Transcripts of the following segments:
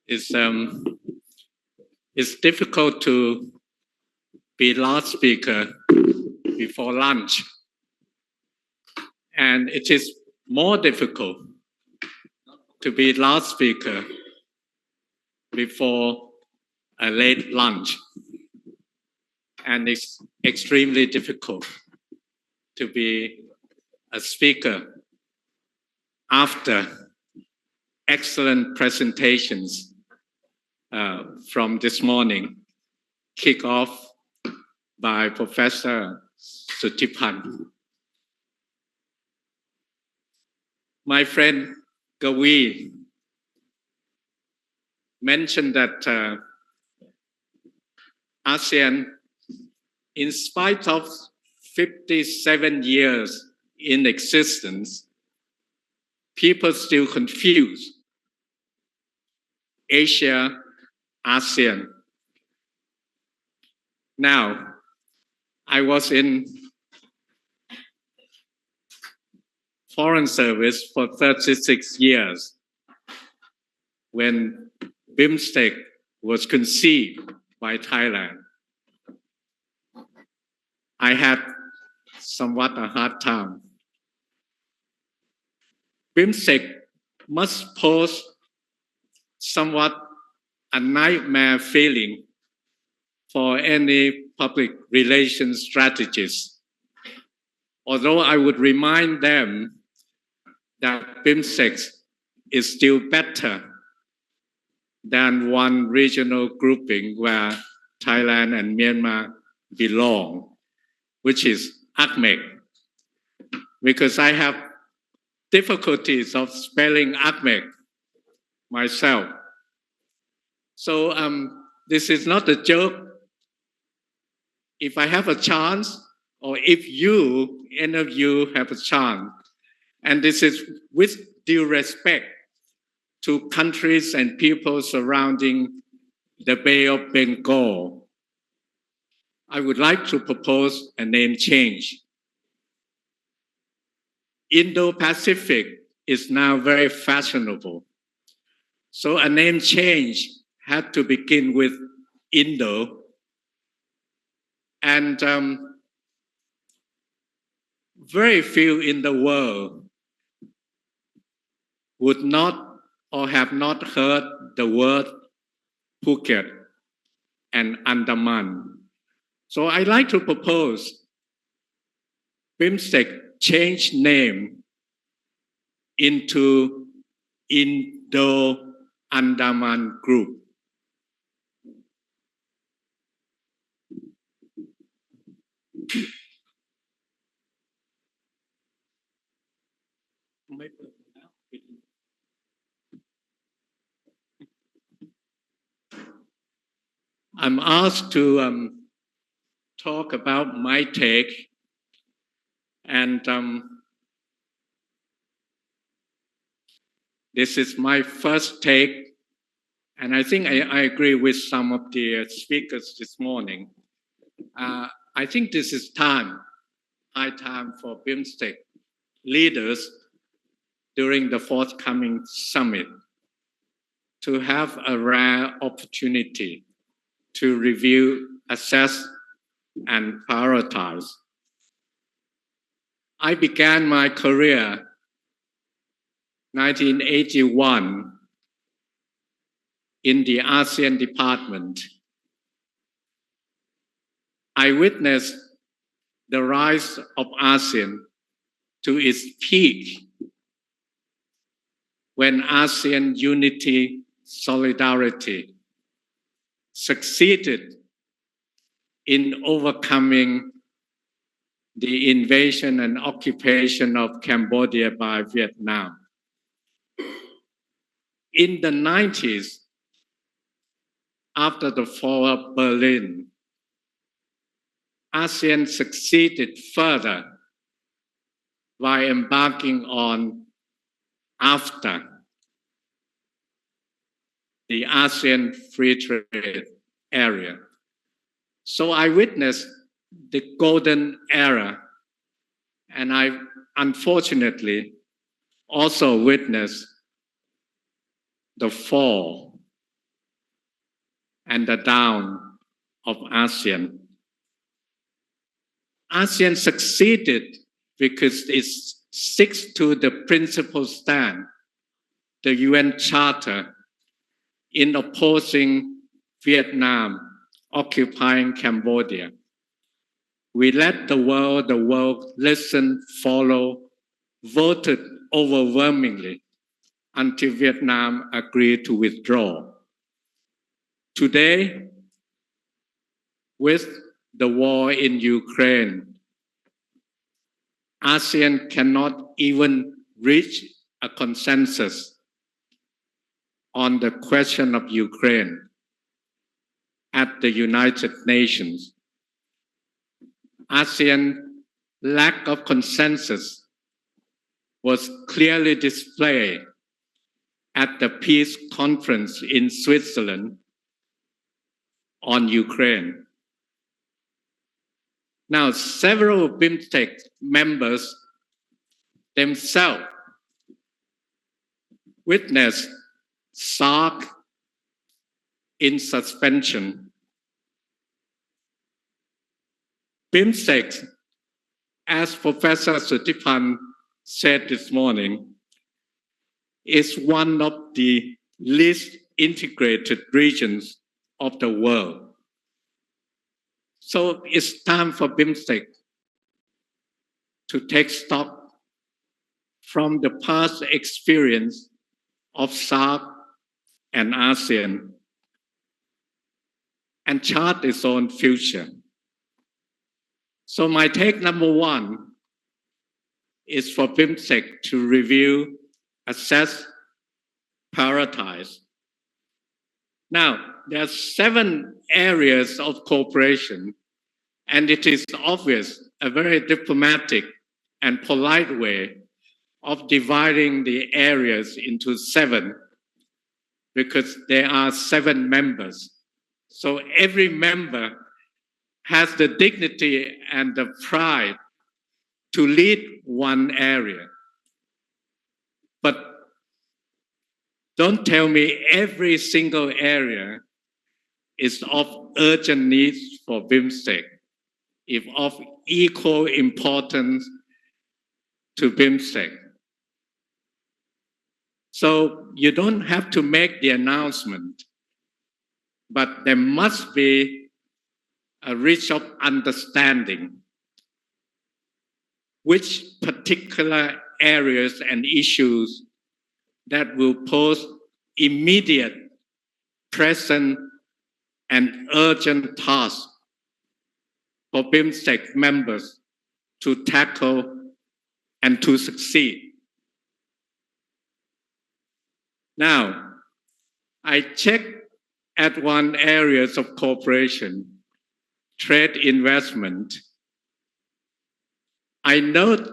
It's it's difficult to be last speaker before lunch, and it is more difficult to be last speaker before a late lunch, and it's extremely difficult to be a speaker after excellent presentations from this morning, kick off by Professor Sutipan. My friend Gawi mentioned that ASEAN, in spite of 57 years in existence, people still confuse Asia, ASEAN. Now, I was in Foreign Service for 36 years when BIMSTEC was conceived by Thailand. I had somewhat a hard time. BIMSTEC must pose somewhat a nightmare feeling for any public relations strategists. Although I would remind them that BIMSTEC is still better than one regional grouping where Thailand and Myanmar belong, which is ACMEC, because I have difficulties of spelling ACMEC myself. So this is not a joke. If I have a chance, or if you, any of you have a chance, and this is with due respect to countries and people surrounding the Bay of Bengal, I would like to propose a name change. Indo-Pacific is now very fashionable. So a name change had to begin with Indo. And very few in the world would not or have not heard the word Phuket and Andaman. So I'd like to propose BIMSTEC change name into Indo-Andaman Group. I'm asked to talk about my take, and this is my first take, and I think I agree with some of the speakers this morning. I think this is high time for BIMSTEC leaders during the forthcoming summit to have a rare opportunity to review, assess, and prioritize. I began my career 1981 in the ASEAN department. I witnessed the rise of ASEAN to its peak when ASEAN unity, solidarity succeeded in overcoming the invasion and occupation of Cambodia by Vietnam. In the 90s, after the fall of Berlin, ASEAN succeeded further by embarking on AFTA, the ASEAN Free Trade Area. So I witnessed the golden era, and I unfortunately also witnessed the fall and the down of ASEAN. ASEAN succeeded because it sticks to the principal stand, the UN Charter, in opposing Vietnam occupying Cambodia. We let the world listen, follow, voted overwhelmingly until Vietnam agreed to withdraw. Today, with the war in Ukraine, ASEAN cannot even reach a consensus on the question of Ukraine at the United Nations. ASEAN lack of consensus was clearly displayed at the peace conference in Switzerland on Ukraine. Now, several BIMSTEC members themselves witnessed SARC in suspension. BIMSTEC, as Professor Sutipan said this morning, is one of the least integrated regions of the world. So it's time for BIMSTEC to take stock from the past experience of SARC and ASEAN and chart its own future. So my take number one is for BIMSTEC to review, assess, prioritize. Now, there are 7 areas of cooperation, and it is obvious a very diplomatic and polite way of dividing the areas into 7 because there are 7 members. So every member has the dignity and the pride to lead one area. But don't tell me every single area is of urgent need for BIMSTEC, if of equal importance to BIMSTEC. So you don't have to make the announcement, but there must be a reach of understanding which particular areas and issues that will pose immediate, present, and urgent tasks for BIMSTEC members to tackle and to succeed. Now, I checked at one areas of cooperation, trade investment. I note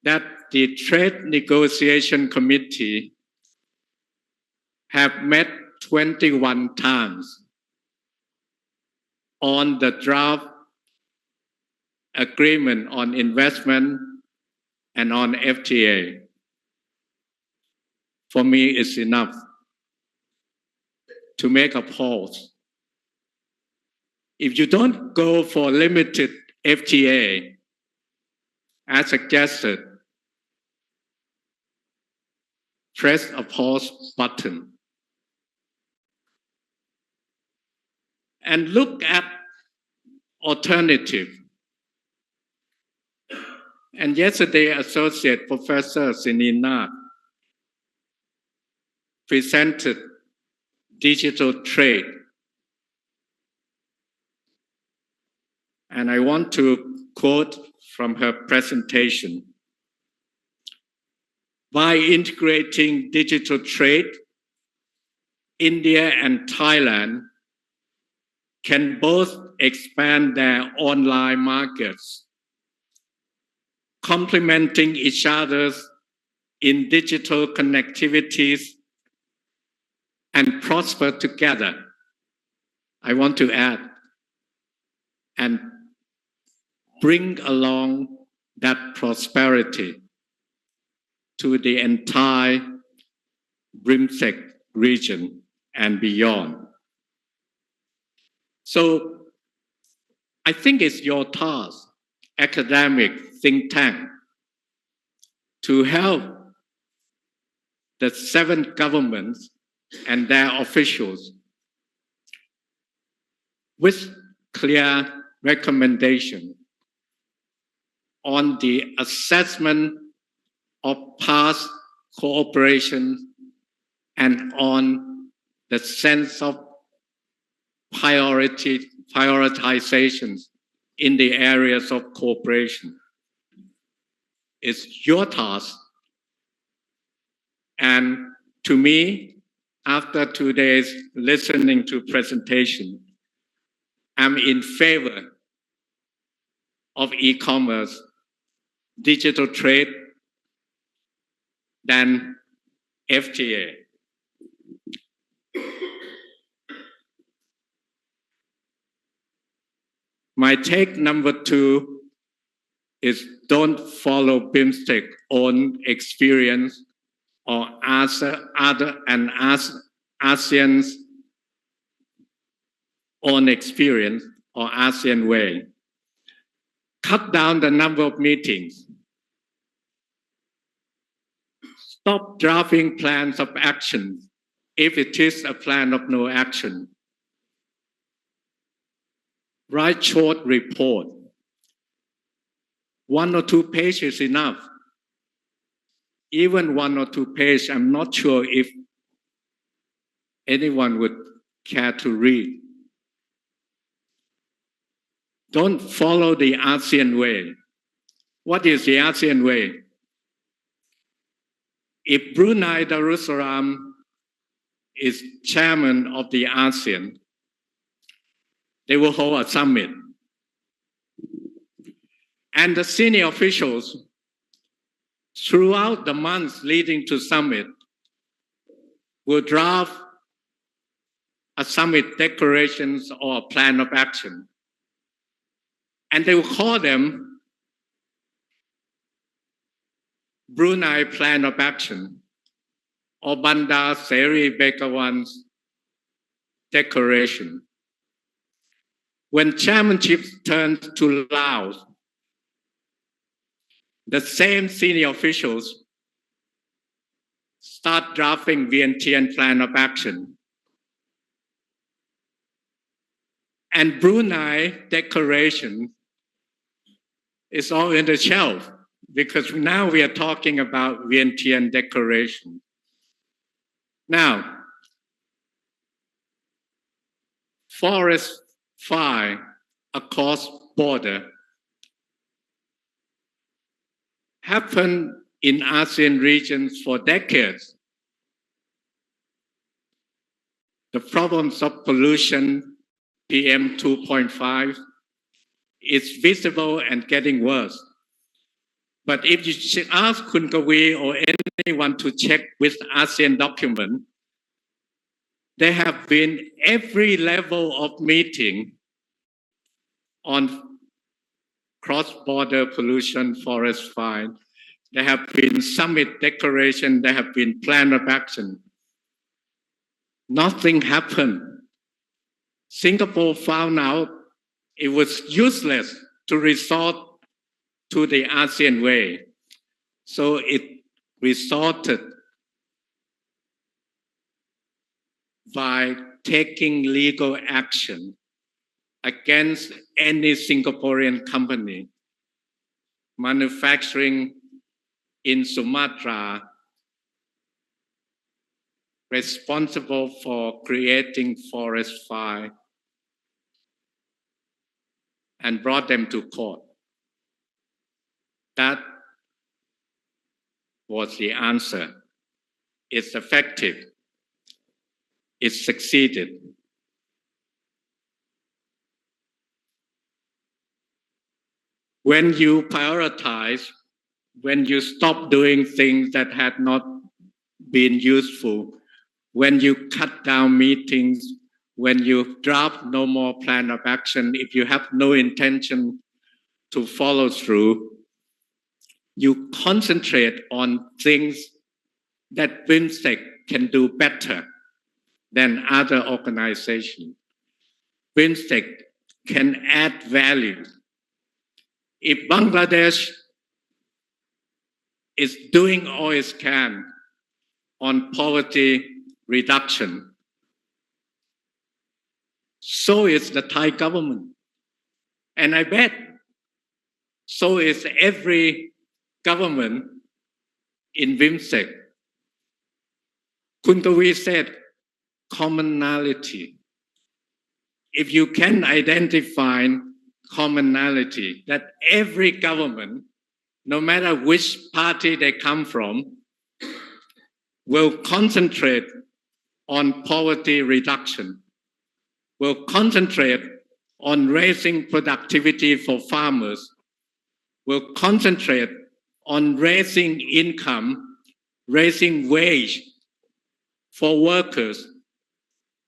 that the Trade Negotiation Committee have met 21 times on the draft agreement on investment and on FTA. For me, it's enough to make a pause. If you don't go for limited FTA, as suggested, press a pause button and look at alternative. And yesterday, Associate Professor Sinina presented digital trade. And I want to quote from her presentation. By integrating digital trade, India and Thailand can both expand their online markets, complementing each other in digital connectivities and prosper together. I want to add, and bring along that prosperity to the entire BIMSTEC region and beyond. So I think it's your task, academic think tank, to help the 7 governments and their officials with clear recommendation on the assessment of past cooperation and on the sense of prioritizations in the areas of cooperation. It's your task. And to me, after 2 days listening to presentation, I'm in favor of e-commerce, digital trade than FTA. My take number 2 is don't follow BIMSTEC own experience or ASEAN's own experience or ASEAN way. Cut down the number of meetings. Stop drafting plans of action if it is a plan of no action. Write short report. 1 or 2 pages is enough. Even 1 or 2 pages, I'm not sure if anyone would care to read. Don't follow the ASEAN way. What is the ASEAN way? If Brunei Darussalam is chairman of the ASEAN, they will hold a summit. And the senior officials throughout the months leading to summit will draft a summit declarations or a plan of action. And they will call them Brunei Plan of Action or Bandar Seri Begawan's Declaration. When chairmanship turns to Laos, the same senior officials start drafting Vientiane Plan of Action. And Brunei Declaration is all in the shelf because now we are talking about Vientiane Declaration. Now, forest fire across border happened in ASEAN regions for decades. The problems of pollution, PM 2.5, is visible and getting worse. But if you ask Khun Kavi or anyone to check with ASEAN document, there have been every level of meeting on cross-border pollution, forest fire. There have been summit declaration, there have been plan of action. Nothing happened. Singapore found out it was useless to resort to the ASEAN way. So it resorted by taking legal action against any Singaporean company manufacturing in Sumatra responsible for creating forest fire and brought them to court. That was the answer. It's effective. It succeeded. When you prioritize, when you stop doing things that had not been useful, when you cut down meetings, when you draft no more plan of action, if you have no intention to follow through, you concentrate on things that BIMSTEC can do better than other organizations. BIMSTEC can add value. If Bangladesh is doing all it can on poverty reduction, so is the Thai government. And I bet so is every government in BIMSTEC. Kuntavi said commonality. If you can identify commonality that every government, no matter which party they come from, will concentrate on poverty reduction, will concentrate on raising productivity for farmers, will concentrate on raising income, raising wage for workers.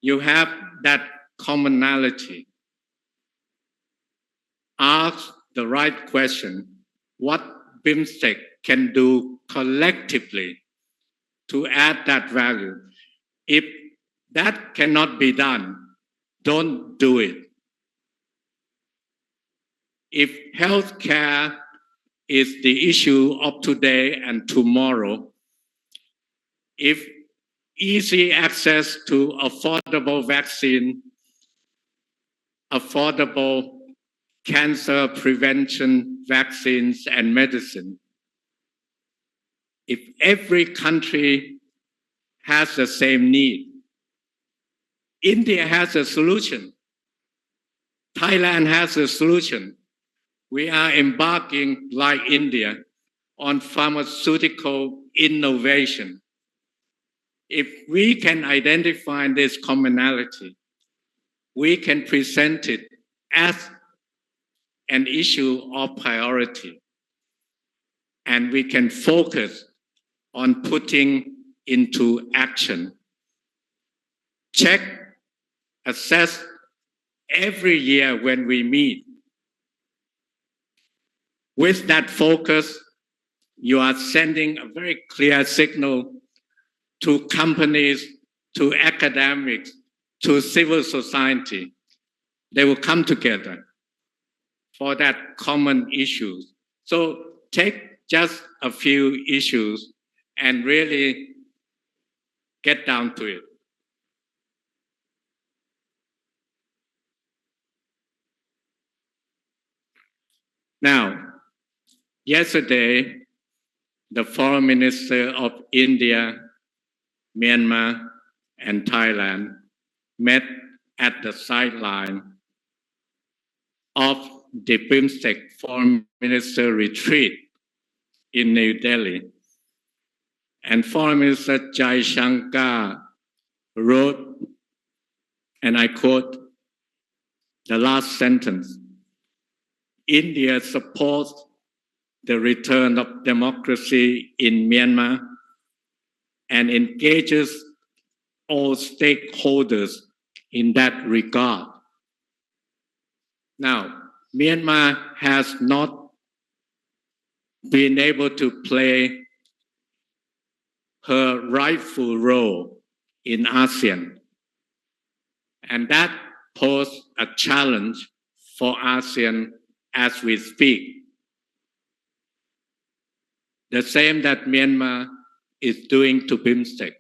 You have that commonality. Ask the right question, what BIMSTEC can do collectively to add that value. If that cannot be done, don't do it. If healthcare is the issue of today and tomorrow, if easy access to affordable vaccine, affordable cancer prevention vaccines and medicine, if every country has the same need, India has a solution. Thailand has a solution. We are embarking, like India, on pharmaceutical innovation. If we can identify this commonality, we can present it as an issue of priority. And we can focus on putting into action. Check, assess every year when we meet. With that focus, you are sending a very clear signal to companies, to academics, to civil society. They will come together for that common issues. So take just a few issues and really get down to it. Now, yesterday, the foreign minister of India, Myanmar, and Thailand met at the sideline of the BIMSTEC foreign minister retreat in New Delhi. And Foreign Minister Jai Shankar wrote, and I quote the last sentence, India supports the return of democracy in Myanmar and engages all stakeholders in that regard. Now, Myanmar has not been able to play her rightful role in ASEAN. And that poses a challenge for ASEAN as we speak. The same that Myanmar is doing to BIMSTEC.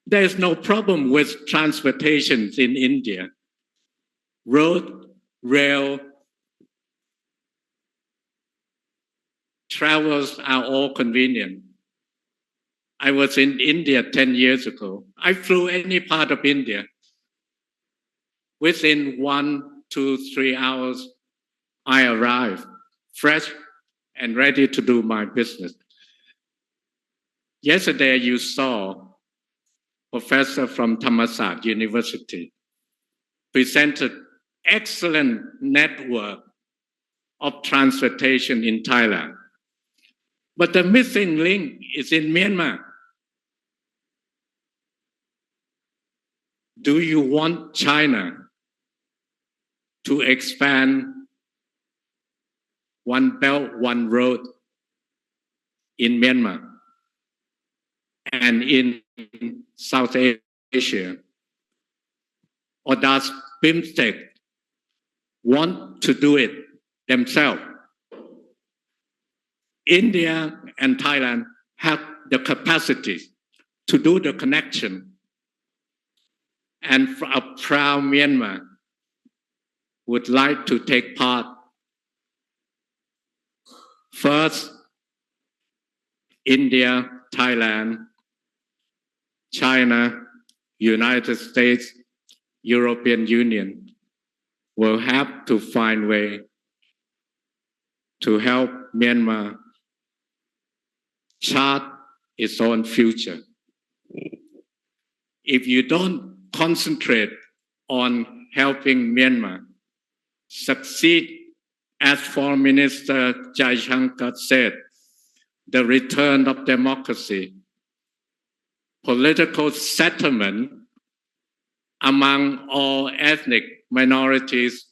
There is no problem with transportation in India. Road, rail, travels are all convenient. I was in India 10 years ago. I flew any part of India. Within 1 to 3 hours, I arrived fresh and ready to do my business. Yesterday, you saw professor from Thammasat University presented excellent network of transportation in Thailand. But the missing link is in Myanmar. Do you want China to expand One Belt, One Road in Myanmar and in South Asia? or does BIMSTEC want to do it themselves? India and Thailand have the capacity to do the connection. And a proud Myanmar would like to take part. First, India, Thailand, China, United States, European Union will have to find a way to help Myanmar chart its own future. If you don't concentrate on helping Myanmar succeed, as Foreign Minister Jaishankar said, the return of democracy, political settlement among all ethnic minorities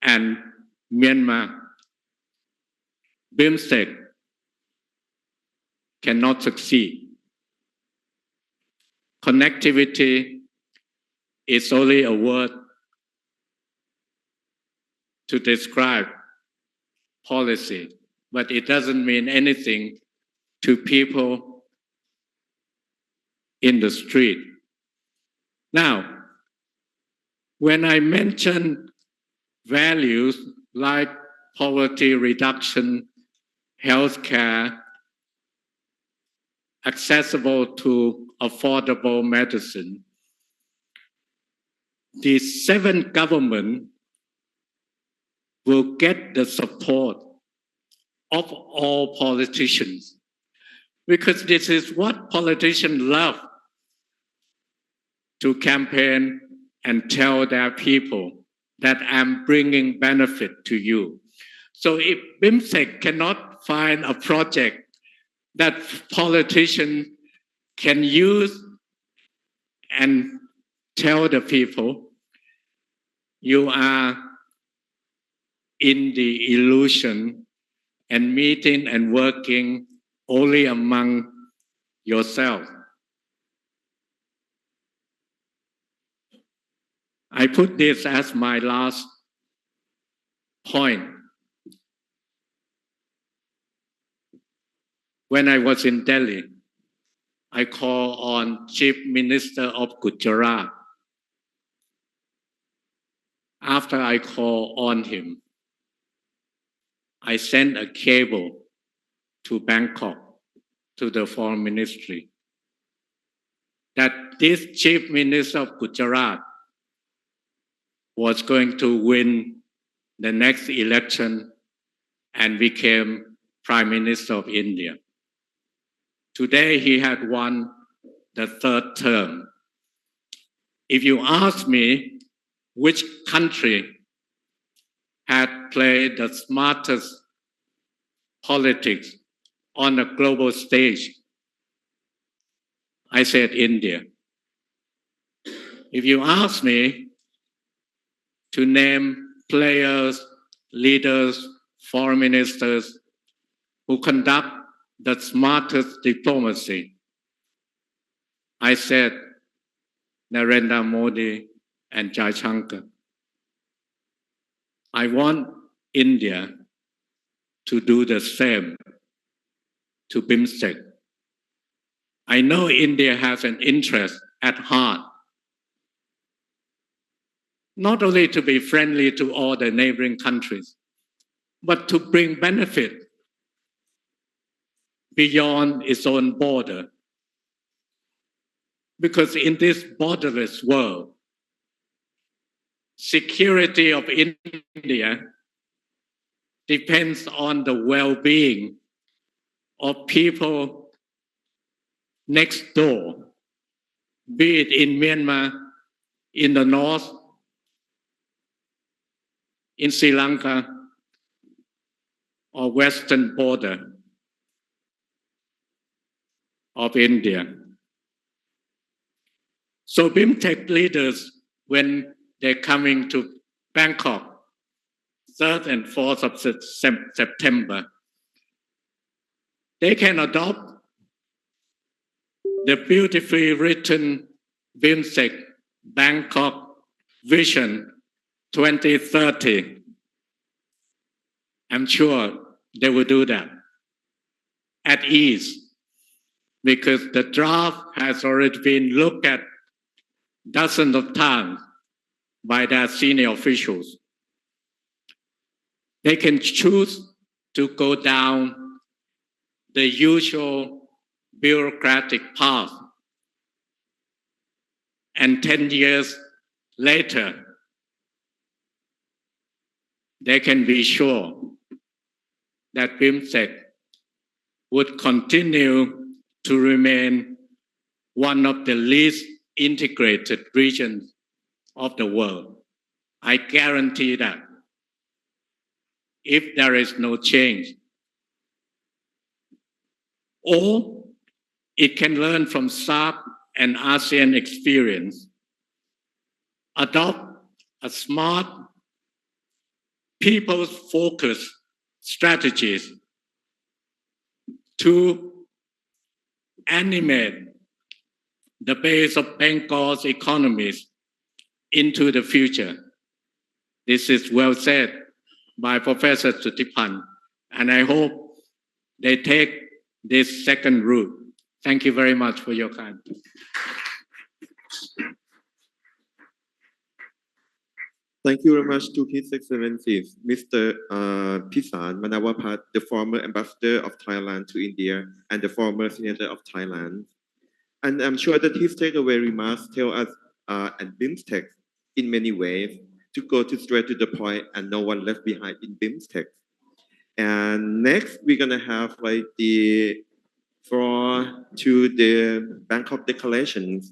and Myanmar, BIMSTEC cannot succeed. Connectivity is only a word to describe policy, but it doesn't mean anything to people in the street. Now, when I mention values like poverty reduction, healthcare, accessible to affordable medicine, the 7th government will get the support of all politicians, because this is what politicians love, to campaign and tell their people that I'm bringing benefit to you. So if BIMSTEC cannot find a project that politicians can use and tell the people, you are in the illusion and meeting and working only among yourself. I put this as my last point. When I was in Delhi, I called on Chief Minister of Gujarat. After I called on him, I sent a cable to Bangkok, to the Foreign Ministry, that this Chief Minister of Gujarat was going to win the next election and became Prime Minister of India. Today, he had won the 3rd term. If you ask me which country had played the smartest politics on a global stage, I said India. If you ask me to name players, leaders, foreign ministers who conduct the smartest diplomacy, I said Narendra Modi and Jaishankar. I want India to do the same to BIMSTEC. I know India has an interest at heart, not only to be friendly to all the neighboring countries, but to bring benefit beyond its own border. Because in this borderless world, security of India depends on the well-being of people next door, be it in Myanmar, in the north, in Sri Lanka, or western border of India. So BIMSTEC leaders, when they're coming to Bangkok, 3rd and 4th of September, they can adopt the beautifully written BIMSTEC Bangkok Vision 2030. I'm sure they will do that at ease because the draft has already been looked at dozens of times by their senior officials. They can choose to go down the usual bureaucratic path. And 10 years later, they can be sure that BIMSTEC would continue to remain one of the least integrated regions of the world. I guarantee that if there is no change, or it can learn from SAARC and ASEAN experience, adopt a smart, people-focused strategies to animate the base of Bengal's economies into the future. This is well said by Professor Sutipan, and I hope they take this second route. Thank you very much for your time. Thank you very much to His Excellencies, Mr. Pisan Manawapat, the former ambassador of Thailand to India and the former senator of Thailand. And I'm sure that his takeaway remarks tell us at BIMSTEC in many ways to go straight to the point and no one left behind in BIMSTEC. And next, we're gonna have like the floor to the Bangkok Declarations.